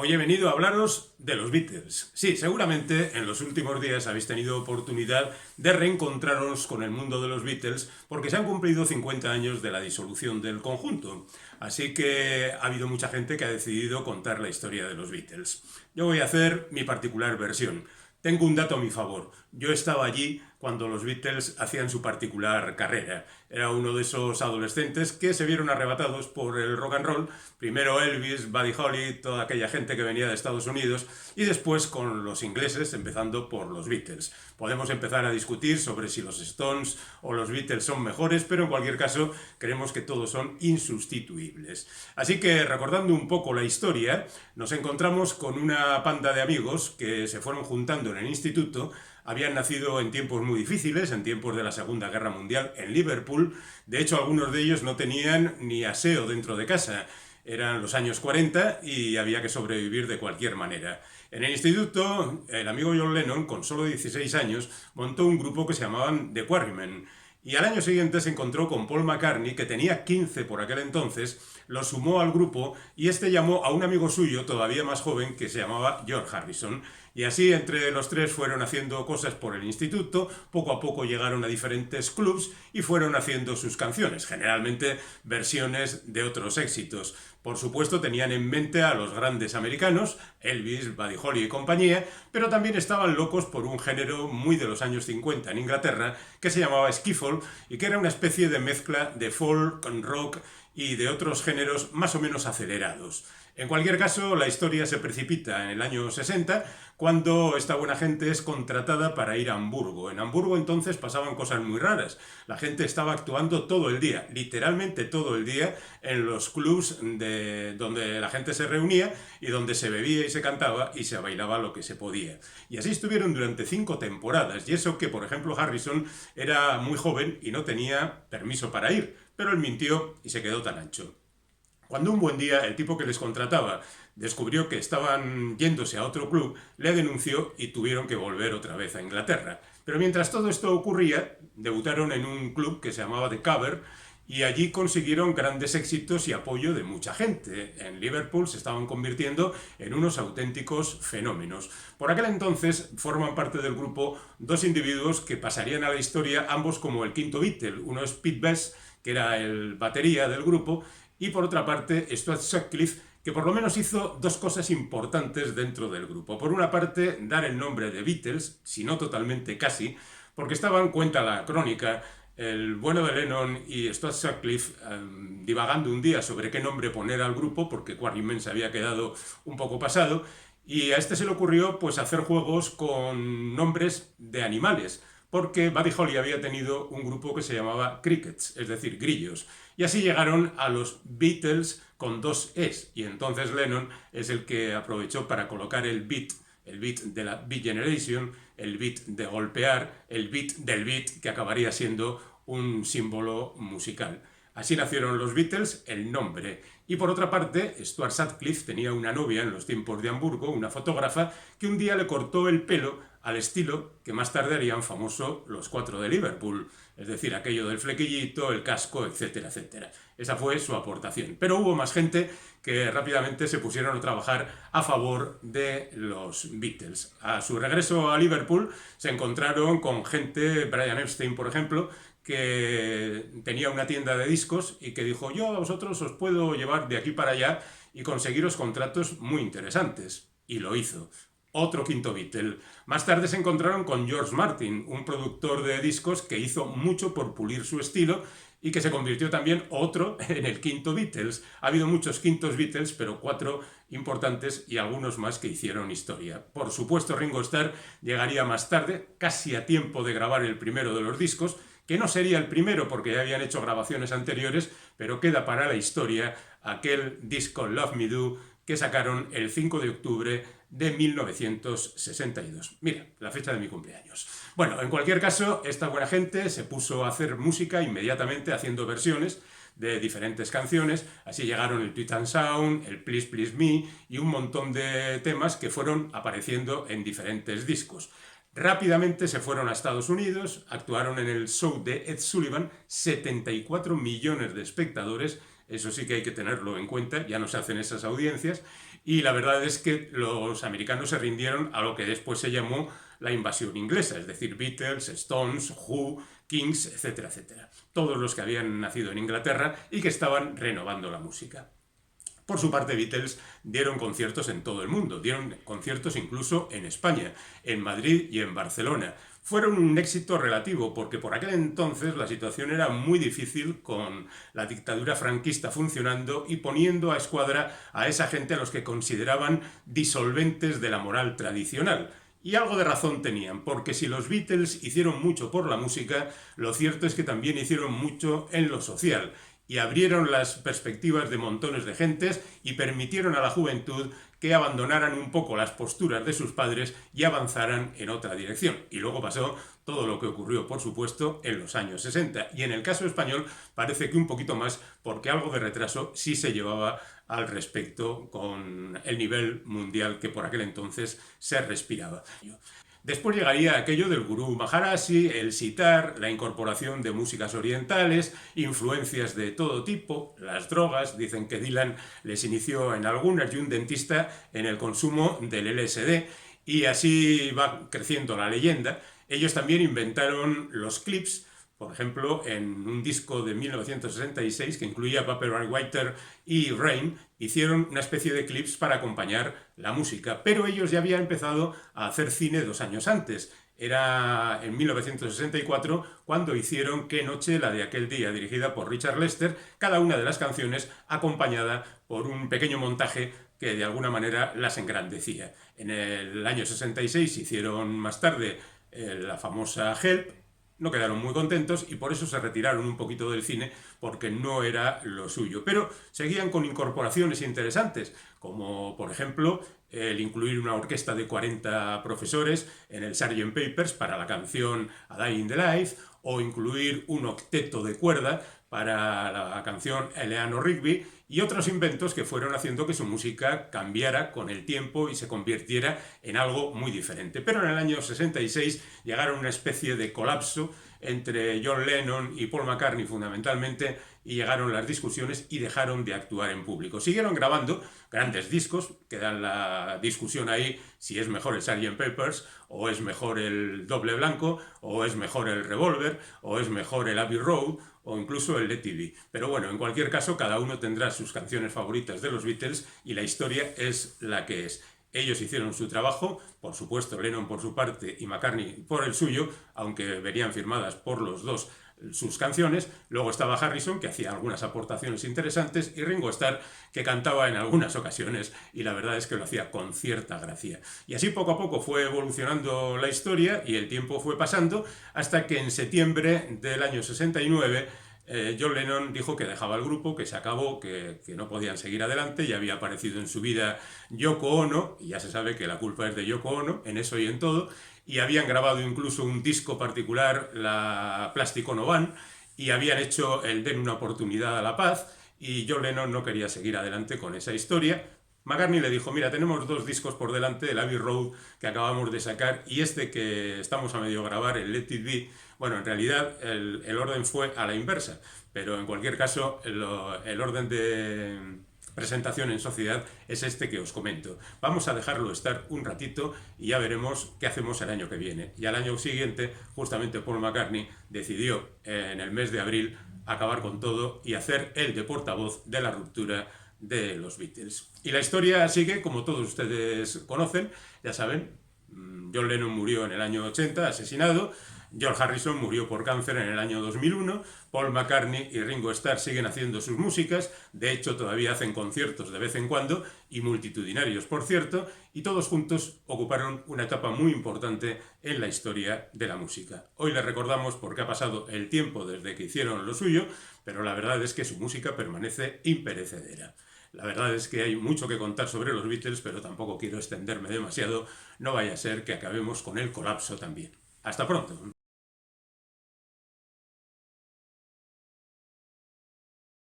Hoy he venido a hablaros de los Beatles. Sí, seguramente en los últimos días habéis tenido oportunidad de reencontraros con el mundo de los Beatles porque se han cumplido 50 años de la disolución del conjunto. Así que ha habido mucha gente que ha decidido contar la historia de los Beatles. Yo voy a hacer mi particular versión. Tengo un dato a mi favor. Yo estaba allí cuando los Beatles hacían su particular carrera. Era uno de esos adolescentes que se vieron arrebatados por el rock and roll. Primero Elvis, Buddy Holly, toda aquella gente que venía de Estados Unidos, y después con los ingleses, empezando por los Beatles. Podemos empezar a discutir sobre si los Stones o los Beatles son mejores, pero en cualquier caso creemos que todos son insustituibles. Así que, recordando un poco la historia, nos encontramos con una panda de amigos que se fueron juntando en el instituto. Habían nacido en tiempos muy difíciles, en tiempos de la Segunda Guerra Mundial en Liverpool. De hecho, algunos de ellos no tenían ni aseo dentro de casa. Eran los años 40 y había que sobrevivir de cualquier manera. En el instituto, el amigo John Lennon, con solo 16 años, montó un grupo que se llamaban The Quarrymen. Y al año siguiente se encontró con Paul McCartney, que tenía 15 por aquel entonces, lo sumó al grupo y este llamó a un amigo suyo todavía más joven que se llamaba George Harrison. Y así entre los tres fueron haciendo cosas por el instituto, poco a poco llegaron a diferentes clubs y fueron haciendo sus canciones, generalmente versiones de otros éxitos. Por supuesto tenían en mente a los grandes americanos, Elvis, Buddy Holly y compañía, pero también estaban locos por un género muy de los años 50 en Inglaterra que se llamaba skiffle y que era una especie de mezcla de folk, rock y de otros géneros más o menos acelerados. En cualquier caso, la historia se precipita en el año 60, cuando esta buena gente es contratada para ir a Hamburgo. En Hamburgo entonces pasaban cosas muy raras. La gente estaba actuando todo el día, literalmente todo el día, en los clubs donde la gente se reunía y donde se bebía y se cantaba y se bailaba lo que se podía. Y así estuvieron durante 5 temporadas, y eso que, por ejemplo, Harrison era muy joven y no tenía permiso para ir, pero él mintió y se quedó tan ancho. Cuando un buen día el tipo que les contrataba descubrió que estaban yéndose a otro club, le denunció y tuvieron que volver otra vez a Inglaterra. Pero mientras todo esto ocurría, debutaron en un club que se llamaba The Cover y allí consiguieron grandes éxitos y apoyo de mucha gente. En Liverpool se estaban convirtiendo en unos auténticos fenómenos. Por aquel entonces forman parte del grupo dos individuos que pasarían a la historia ambos como el quinto Beatle. Uno es Pete Best, que era el batería del grupo, y por otra parte Stuart Sutcliffe, que por lo menos hizo dos cosas importantes dentro del grupo. Por una parte, dar el nombre de Beatles, si no totalmente casi, porque estaban, cuenta la crónica, el bueno de Lennon y Stuart Sutcliffe divagando un día sobre qué nombre poner al grupo, porque Quarrymen se había quedado un poco pasado, y a este se le ocurrió pues hacer juegos con nombres de animales, porque Buddy Holly había tenido un grupo que se llamaba Crickets, es decir, grillos. Y así llegaron a los Beatles con 2 Es, y entonces Lennon es el que aprovechó para colocar el beat de la Beat Generation, el beat de golpear, el beat del beat, que acabaría siendo un símbolo musical. Así nacieron los Beatles, el nombre. Y por otra parte, Stuart Sutcliffe tenía una novia en los tiempos de Hamburgo, una fotógrafa, que un día le cortó el pelo al estilo que más tarde harían famoso los 4 de Liverpool, es decir, aquello del flequillito, el casco, etcétera, etcétera. Esa fue su aportación. Pero hubo más gente que rápidamente se pusieron a trabajar a favor de los Beatles. A su regreso a Liverpool se encontraron con gente, Brian Epstein, por ejemplo, que tenía una tienda de discos y que dijo: yo a vosotros os puedo llevar de aquí para allá y conseguiros contratos muy interesantes. Y lo hizo. Otro quinto Beatle. Más tarde se encontraron con George Martin, un productor de discos que hizo mucho por pulir su estilo y que se convirtió también otro en el quinto Beatles. Ha habido muchos quintos Beatles, pero 4 importantes y algunos más que hicieron historia. Por supuesto, Ringo Starr llegaría más tarde, casi a tiempo de grabar el primero de los discos, que no sería el primero porque ya habían hecho grabaciones anteriores, pero queda para la historia aquel disco Love Me Do que sacaron el 5 de octubre de 1962. Mira, la fecha de mi cumpleaños. Bueno, en cualquier caso, esta buena gente se puso a hacer música inmediatamente haciendo versiones de diferentes canciones. Así llegaron el Tweet and Sound, el Please Please Me y un montón de temas que fueron apareciendo en diferentes discos. Rápidamente se fueron a Estados Unidos, actuaron en el show de Ed Sullivan, 74 millones de espectadores. eso sí que hay que tenerlo en cuenta, ya no se hacen esas audiencias, y la verdad es que los americanos se rindieron a lo que después se llamó la invasión inglesa, es decir, Beatles, Stones, Who, Kings, etcétera, etcétera. Todos los que habían nacido en Inglaterra y que estaban renovando la música. Por su parte, Beatles dieron conciertos en todo el mundo, dieron conciertos incluso en España, en Madrid y en Barcelona. Fueron un éxito relativo porque por aquel entonces la situación era muy difícil con la dictadura franquista funcionando y poniendo a escuadra a esa gente a los que consideraban disolventes de la moral tradicional. Y algo de razón tenían, porque si los Beatles hicieron mucho por la música, lo cierto es que también hicieron mucho en lo social y abrieron las perspectivas de montones de gentes y permitieron a la juventud que abandonaran un poco las posturas de sus padres y avanzaran en otra dirección. Y luego pasó todo lo que ocurrió, por supuesto, en los años 60. Y en el caso español parece que un poquito más, porque algo de retraso sí se llevaba al respecto con el nivel mundial que por aquel entonces se respiraba. Después llegaría aquello del gurú Maharishi, el sitar, la incorporación de músicas orientales, influencias de todo tipo, las drogas. Dicen que Dylan les inició en algunas y un dentista en el consumo del LSD, y así va creciendo la leyenda. Ellos también inventaron los clips, por ejemplo, en un disco de 1966 que incluía Paper and Water y Rain, hicieron una especie de clips para acompañar la música, pero ellos ya habían empezado a hacer cine 2 años antes. Era en 1964 cuando hicieron Qué noche la de aquel día, dirigida por Richard Lester, cada una de las canciones acompañada por un pequeño montaje que de alguna manera las engrandecía. En el año 66 hicieron más tarde la famosa Help. No quedaron muy contentos y por eso se retiraron un poquito del cine, porque no era lo suyo. Pero seguían con incorporaciones interesantes, como por ejemplo el incluir una orquesta de 40 profesores en el Sgt. Pepper's para la canción A Day in the Life, o incluir un octeto de cuerda para la canción Eleanor Rigby, y otros inventos que fueron haciendo que su música cambiara con el tiempo y se convirtiera en algo muy diferente. Pero en el año 66 llegaron a una especie de colapso entre John Lennon y Paul McCartney fundamentalmente, y llegaron las discusiones y dejaron de actuar en público. Siguieron grabando grandes discos, queda la discusión ahí si es mejor el Sgt. Pepper's, o es mejor el Doble Blanco, o es mejor el Revolver, o es mejor el Abbey Road, o incluso el Let It Be. Pero bueno, en cualquier caso, cada uno tendrá sus canciones favoritas de los Beatles y la historia es la que es. Ellos hicieron su trabajo, por supuesto Lennon por su parte y McCartney por el suyo, aunque venían firmadas por los dos sus canciones. Luego estaba Harrison, que hacía algunas aportaciones interesantes, y Ringo Starr, que cantaba en algunas ocasiones, y la verdad es que lo hacía con cierta gracia. Y así poco a poco fue evolucionando la historia y el tiempo fue pasando, hasta que en septiembre del año 69 John Lennon dijo que dejaba el grupo, que se acabó, que no podían seguir adelante. Ya había aparecido en su vida Yoko Ono, y ya se sabe que la culpa es de Yoko Ono, en eso y en todo, y habían grabado incluso un disco particular, la Plastic Ono Band, y habían hecho el Den una oportunidad a la paz, y John Lennon no quería seguir adelante con esa historia. McCartney le dijo, mira, tenemos 2 discos por delante, el Abbey Road que acabamos de sacar y este que estamos a medio grabar, el Let It Be. Bueno, en realidad el orden fue a la inversa, pero en cualquier caso el orden de presentación en sociedad es este que os comento. Vamos a dejarlo estar un ratito y ya veremos qué hacemos el año que viene. Y al año siguiente, justamente Paul McCartney decidió en el mes de abril acabar con todo y hacer él de portavoz de la ruptura de los Beatles. Y la historia sigue, como todos ustedes conocen, ya saben. John Lennon murió en el año 80, asesinado. George Harrison murió por cáncer en el año 2001. Paul McCartney y Ringo Starr siguen haciendo sus músicas. De hecho, todavía hacen conciertos de vez en cuando, y multitudinarios, por cierto. Y todos juntos ocuparon una etapa muy importante en la historia de la música. Hoy les recordamos porque ha pasado el tiempo desde que hicieron lo suyo, pero la verdad es que su música permanece imperecedera. La verdad es que hay mucho que contar sobre los Beatles, pero tampoco quiero extenderme demasiado. No vaya a ser que acabemos con el colapso también. Hasta pronto.